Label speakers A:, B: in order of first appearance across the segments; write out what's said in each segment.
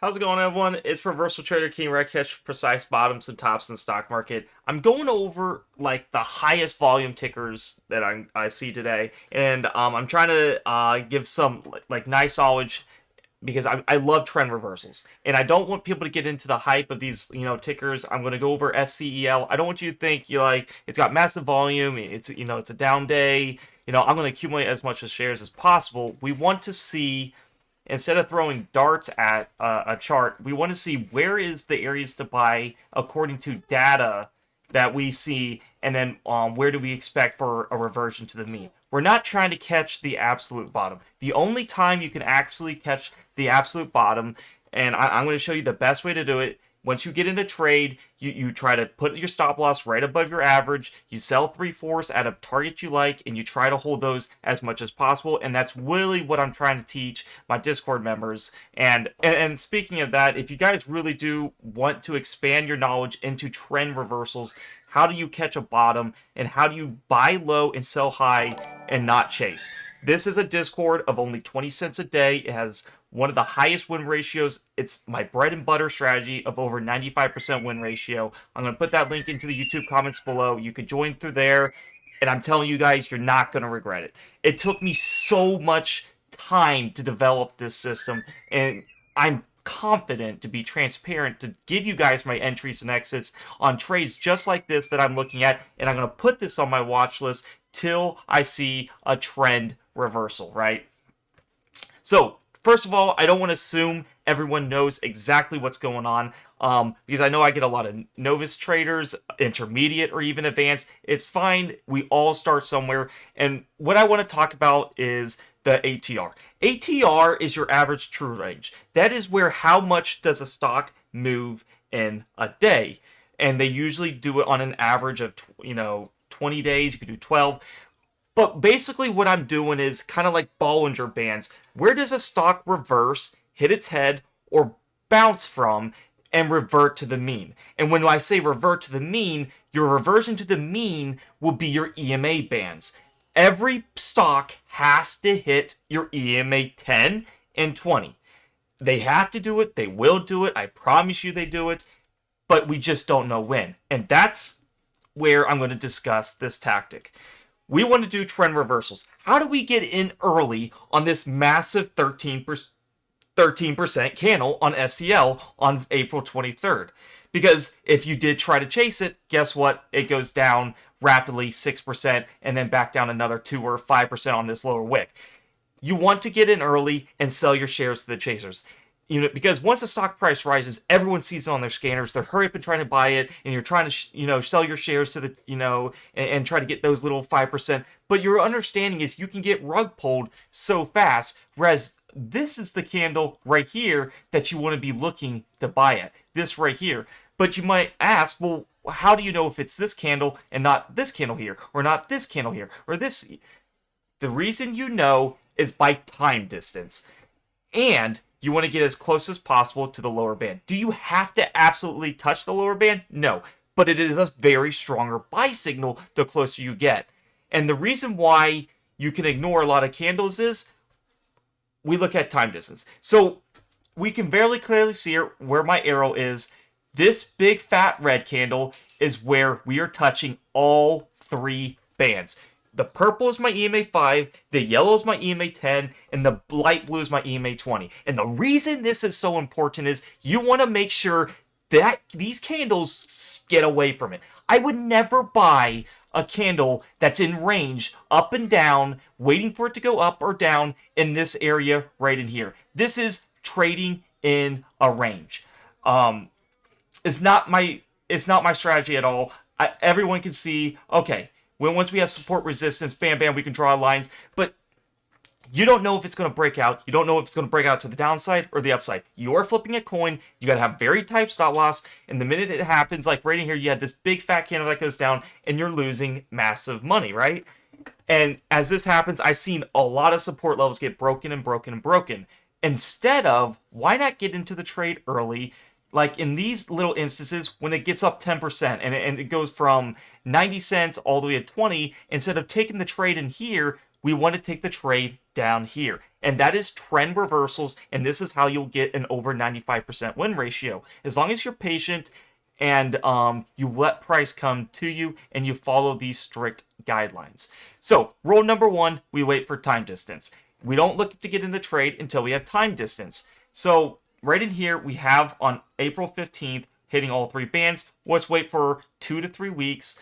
A: How's it going, everyone? It's Reversal Trader King, where I catch precise bottoms and tops in the stock market. I'm going over like the highest volume tickers that I see today, and I'm trying to give some like nice knowledge because I love trend reversals, and I don't want people to get into the hype of these tickers. I'm going to go over FCEL. I don't want you to think you like it's got massive volume. It's a down day. I'm going to accumulate as much of shares as possible. We want to see, instead of throwing darts at a chart, we want to see where is the areas to buy according to data that we see, and then where do we expect for a reversion to the mean. We're not trying to catch the absolute bottom. The only time you can actually catch the absolute bottom, and I'm going to show you the best way to do it. Once you get into trade, you try to put your stop loss right above your average. You sell 3/4 at a target you like, and you try to hold those as much as possible. And that's really what I'm trying to teach my Discord members. And speaking of that, if you guys really do want to expand your knowledge into trend reversals, how do you catch a bottom, and how do you buy low and sell high and not chase? This is a Discord of only 20 cents a day. It has one of the highest win ratios. It's my bread and butter strategy of over 95% win ratio. I'm going to put that link into the YouTube comments below. You could join through there, and I'm telling you guys, you're not going to regret it. It took me so much time to develop this system, and I'm confident to be transparent to give you guys my entries and exits on trades just like this that I'm looking at, and I'm going to put this on my watch list till I see a trend reversal, right? So first of all, I don't want to assume everyone knows exactly what's going on, because I know I get a lot of novice traders, intermediate or even advanced. It's fine. We all start somewhere. And what I want to talk about is the ATR. ATR is your average true range. That is where how much does a stock move in a day. And they usually do it on an average of 20 days. You could do 12. But basically what I'm doing is kind of like Bollinger Bands. Where does a stock reverse, hit its head, or bounce from, and revert to the mean? And when I say revert to the mean, your reversion to the mean will be your EMA bands. Every stock has to hit your EMA 10 and 20. They have to do it. They will do it. I promise you they do it. But we just don't know when. And that's where I'm going to discuss this tactic. We want to do trend reversals. How do we get in early on this massive 13% candle on FCEL on April 23rd? Because if you did try to chase it, guess what? It goes down rapidly 6% and then back down another 2 or 5% on this lower wick. You want to get in early and sell your shares to the chasers. Because once the stock price rises, everyone sees it on their scanners. They're hurry up and trying to buy it, and you're trying to, sell your shares to the, and try to get those little 5%. But your understanding is you can get rug pulled so fast, whereas this is the candle right here that you want to be looking to buy at. This right here. But you might ask, well, how do you know if it's this candle and not this candle here, or not this candle here, or this? The reason you know is by time distance. And you want to get as close as possible to the lower band. Do you have to absolutely touch the lower band? No. But it is a very stronger buy signal the closer you get. And the reason why you can ignore a lot of candles is we look at time distance. So we can very clearly see where my arrow is. This big fat red candle is where we are touching all three bands. The purple is my EMA 5, the yellow is my EMA 10, and the light blue is my EMA 20. And the reason this is so important is you want to make sure that these candles get away from it. I would never buy a candle that's in range up and down, waiting for it to go up or down in this area right in here. This is trading in a range. It's not my strategy at all. Everyone can see, okay, once we have support resistance, bam, bam, we can draw lines. But you don't know if it's going to break out. You don't know if it's going to break out to the downside or the upside. You are flipping a coin. You got to have very tight stop loss. And the minute it happens, like right in here, you had this big fat candle that goes down, and you're losing massive money, right? And as this happens, I've seen a lot of support levels get broken and broken and broken. Instead of, why not get into the trade early? Like in these little instances, when it gets up 10% and it goes from 90 cents all the way to 20, instead of taking the trade in here, we want to take the trade down here. And that is trend reversals, and this is how you'll get an over 95% win ratio. As long as you're patient and you let price come to you and you follow these strict guidelines. So rule number one, we wait for time distance. We don't look to get into trade until we have time distance. So right in here, we have on April 15th, hitting all three bands. Let's wait for 2 to 3 weeks,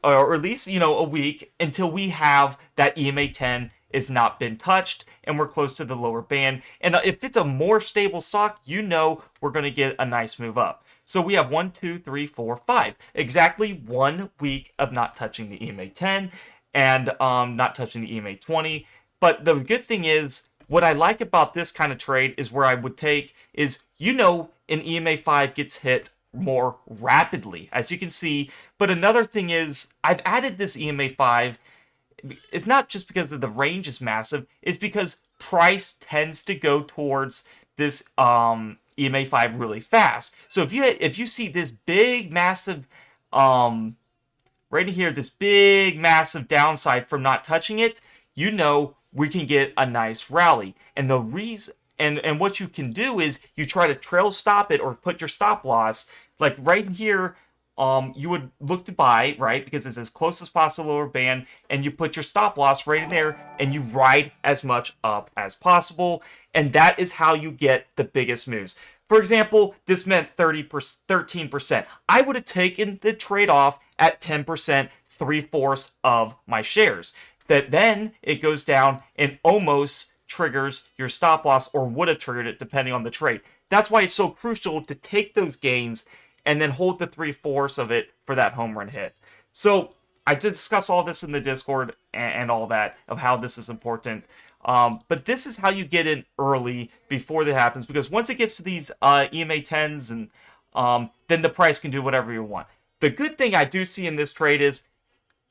A: or at least, a week, until we have that EMA 10 is not been touched and we're close to the lower band. And if it's a more stable stock, we're going to get a nice move up. So we have 1, 2, 3, 4, 5. Exactly 1 week of not touching the EMA 10 and not touching the EMA 20. But the good thing is, what I like about this kind of trade is where I would take is, an EMA 5 gets hit more rapidly, as you can see. But another thing is, I've added this EMA 5. It's not just because of the range is massive, it's because price tends to go towards this EMA 5 really fast. So if you see this big massive right here, this big massive downside from not touching it, we can get a nice rally. And the reason and what you can do is you try to trail stop it or put your stop loss like right here. You would look to buy, right? Because it's as close as possible lower band, and you put your stop loss right in there, and you ride as much up as possible, and that is how you get the biggest moves. For example, this meant 13%. I would have taken the trade-off at 10%, 3/4 of my shares. That then it goes down and almost triggers your stop loss, or would have triggered it depending on the trade. That's why it's so crucial to take those gains and then hold the 3/4 of it for that home run hit. So I did discuss all this in the Discord and all that of how this is important. But this is how you get in early before that happens, because once it gets to these EMA 10s, and then the price can do whatever you want. The good thing I do see in this trade is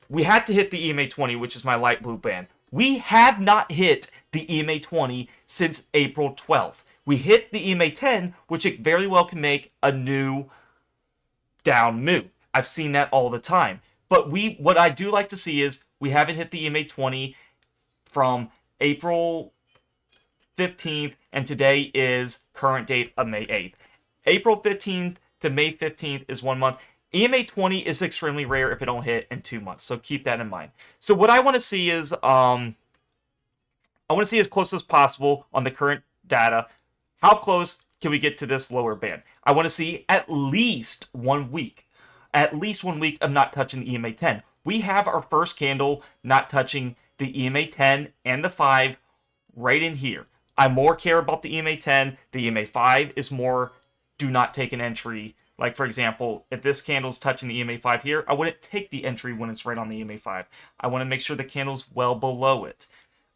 A: we had to hit the EMA 20, which is my light blue band. We have not hit the EMA 20 since April 12th. We hit the EMA 10, which it very well can make a new down move. I've seen that all the time. But what I do like to see is we haven't hit the EMA 20 from April 15th, and today is current date of May 8th. April 15th to May 15th is 1 month. EMA 20 is extremely rare if it don't hit in 2 months, so keep that in mind. So what I want to see is, I want to see as close as possible on the current data. How close can we get to this lower band? I want to see at least 1 week. At least 1 week of not touching the EMA 10. We have our first candle not touching the EMA 10 and the 5 right in here. I more care about the EMA 10. The EMA 5 is more do not take an entry. Like, for example, if this candle's touching the EMA 5 here, I wouldn't take the entry when it's right on the EMA 5. I want to make sure the candle's well below it.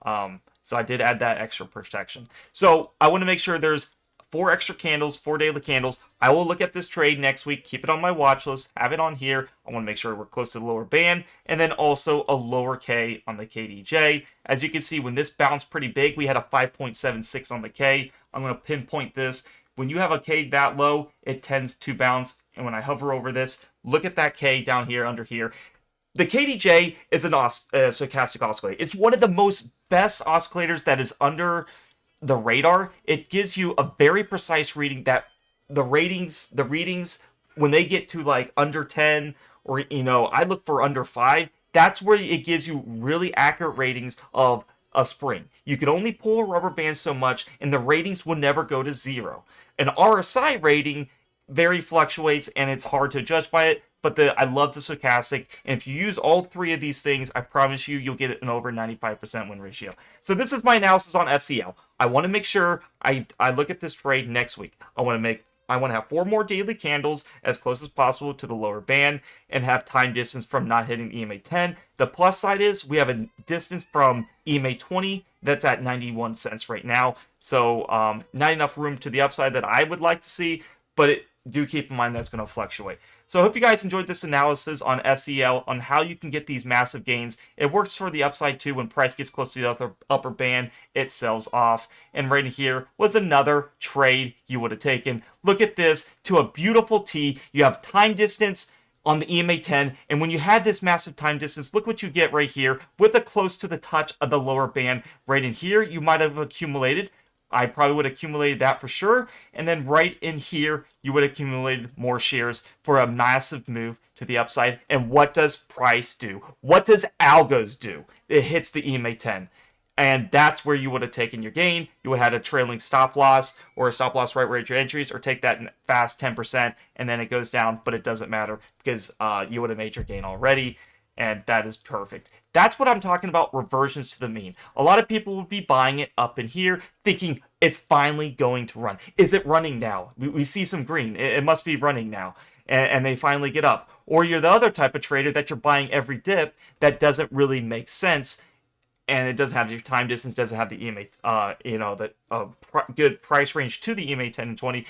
A: So I did add that extra protection. So I want to make sure there's 4 extra candles, 4 daily candles. I will look at this trade next week, keep it on my watch list, have it on here. I want to make sure we're close to the lower band, and then also a lower K on the KDJ. As you can see, when this bounced pretty big, we had a 5.76 on the K. I'm going to pinpoint this. When you have a K that low, it tends to bounce, and when I hover over this, look at that K down here, under here. The KDJ is a stochastic oscillator. It's one of the most best oscillators that is under the radar. It gives you a very precise reading that the readings, when they get to like under 10, or, I look for under 5, that's where it gives you really accurate ratings of a spring. You can only pull a rubber band so much, and the ratings will never go to 0. An RSI rating very fluctuates, and it's hard to judge by it, but I love the stochastic, and if you use all 3 of these things, I promise you'll get an over 95% win ratio. So this is my analysis on FCEL. I want to make sure I look at this trade next week. I want to have 4 more daily candles as close as possible to the lower band, and have time distance from not hitting EMA 10. The plus side is we have a distance from EMA 20 that's at 91 cents right now. So not enough room to the upside that I would like to see, but do keep in mind that's going to fluctuate. So I hope you guys enjoyed this analysis on FCEL on how you can get these massive gains. It works for the upside too. When price gets close to the upper band, it sells off. And right here was another trade you would have taken. Look at this, to a beautiful T. You have time distance on the EMA 10. And when you had this massive time distance, look what you get right here with a close to the touch of the lower band. Right in here, you might have accumulated. I probably would have accumulated that for sure. And then right in here, you would have accumulated more shares for a massive move to the upside. And what does price do? What does algos do? It hits the EMA 10. And that's where you would have taken your gain. You would have had a trailing stop loss or a stop loss right where your entries, or take that fast 10% and then it goes down, but it doesn't matter because you would have made your gain already, and that is perfect. That's what I'm talking about, reversions to the mean. A lot of people would be buying it up in here thinking it's finally going to run. Is it running now? We see some green. It must be running now. And they finally get up. Or you're the other type of trader that you're buying every dip that doesn't really make sense, and it doesn't have your time distance, doesn't have the EMA, good price range to the EMA 10 and 20.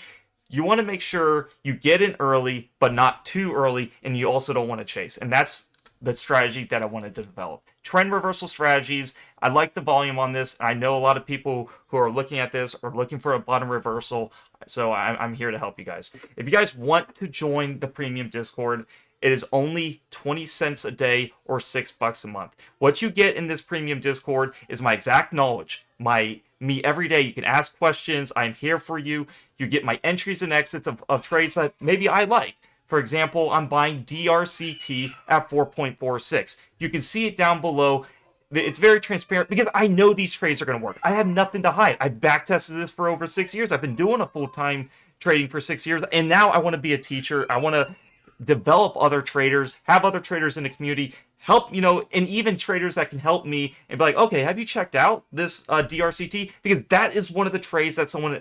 A: You want to make sure you get in early, but not too early, and you also don't want to chase. And that's the strategy that I wanted to develop. Trend reversal strategies. I like the volume on this. I know a lot of people who are looking at this are looking for a bottom reversal, so I'm here to help you guys. If you guys want to join the premium Discord, it is only 20 cents a day or $6 a month. What you get in this premium Discord is my exact knowledge, me every day. You can ask questions. I'm here for you. You get my entries and exits of trades that maybe I like. For example, I'm buying DRCT at 4.46. You can see it down below. It's very transparent because I know these trades are going to work. I have nothing to hide. I've backtested this for over 6 years. I've been doing a full-time trading for 6 years, and now I want to be a teacher. I want to develop other traders, have other traders in the community, help, and even traders that can help me and be like, okay, have you checked out this DRCT? Because that is one of the trades that someone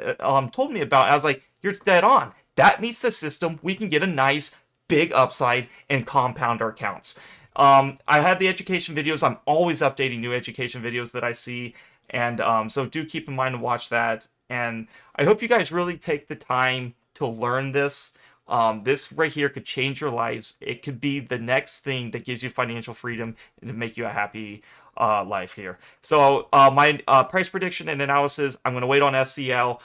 A: told me about. I was like, you're dead on. That meets the system. We can get a nice big upside and compound our accounts. I have the education videos. I'm always updating new education videos that I see. And so do keep in mind to watch that. And I hope you guys really take the time to learn this. This right here could change your lives. It could be the next thing that gives you financial freedom and to make you a happy life here. So my price prediction and analysis, I'm going to wait on FCEL.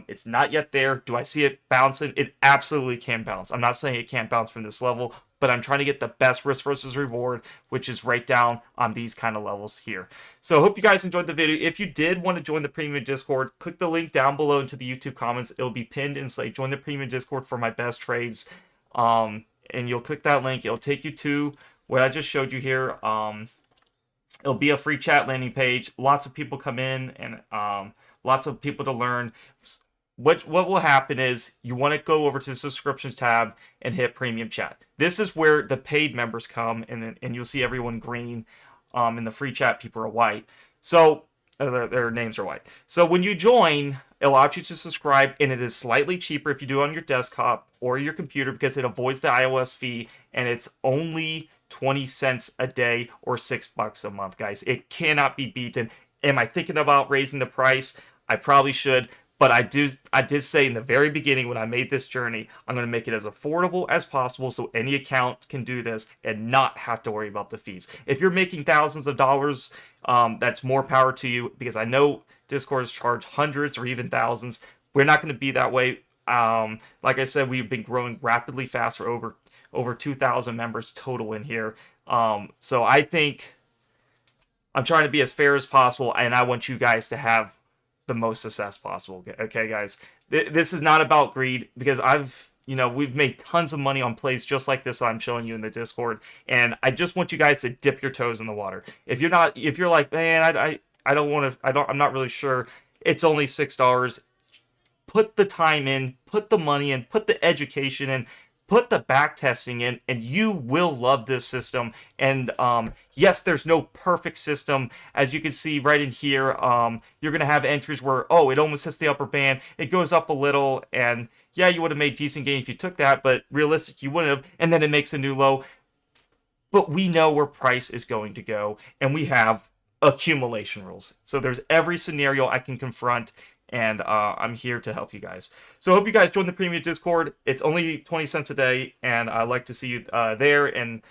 A: It's not yet there. Do I see it bouncing? It absolutely can bounce. I'm not saying it can't bounce from this level, but I'm trying to get the best risk versus reward, which is right down on these kind of levels here. So I hope you guys enjoyed the video. If you did want to join the premium Discord, click the link down below into the YouTube comments. It'll be pinned and say join the premium Discord for my best trades. And you'll click that link. It'll take you to what I just showed you here. It'll be a free chat landing page. Lots of people come in, and lots of people to learn. What will happen is you want to go over to the subscriptions tab and hit premium chat. This is where the paid members come, and you'll see everyone green. In the free chat, people are white. So their names are white. So when you join, it allows you to subscribe, and it is slightly cheaper if you do it on your desktop or your computer because it avoids the iOS fee, and it's only 20 cents a day or $6 a month, guys. It cannot be beaten. Am I thinking about raising the price? I probably should. But I did say in the very beginning when I made this journey, I'm going to make it as affordable as possible so any account can do this and not have to worry about the fees. If you're making thousands of dollars, that's more power to you, because I know Discords charge hundreds or even thousands. We're not going to be that way. Like I said, we've been growing rapidly fast for over 2,000 members total in here. So I think I'm trying to be as fair as possible, and I want you guys to have the most success possible. Okay, guys, this is not about greed, because we've made tons of money on plays just like this I'm showing you in the Discord, and I just want you guys to dip your toes in the water. If you're like, man, I'm not really sure, it's only $6. Put the time in, put the money in, put the education in, put the back testing in, and you will love this system. And yes, there's no perfect system. As you can see right in here, you're going to have entries where, it almost hits the upper band. It goes up a little, and yeah, you would have made decent gain if you took that, but realistic, you wouldn't have. And then it makes a new low. But we know where price is going to go, and we have accumulation rules. So there's every scenario I can confront, and I'm here to help you guys. So I hope you guys join the premium Discord. It's only 20 cents a day, and I'd like to see you there and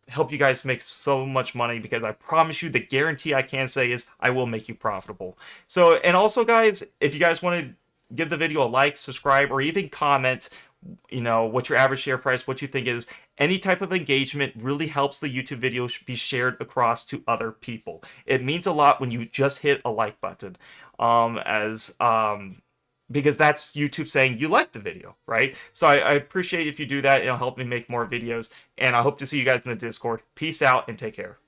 A: help you guys make so much money, because I promise you, the guarantee I can say is I will make you profitable. So, and also, guys, if you guys want to give the video a like, subscribe, or even comment, what your average share price, what you think is, Any type of engagement really helps the YouTube video be shared across to other people. It means a lot when you just hit a like button, as because that's YouTube saying you like the video, right? So I appreciate if you do that. It'll help me make more videos, and I hope to see you guys in the Discord. Peace out and take care.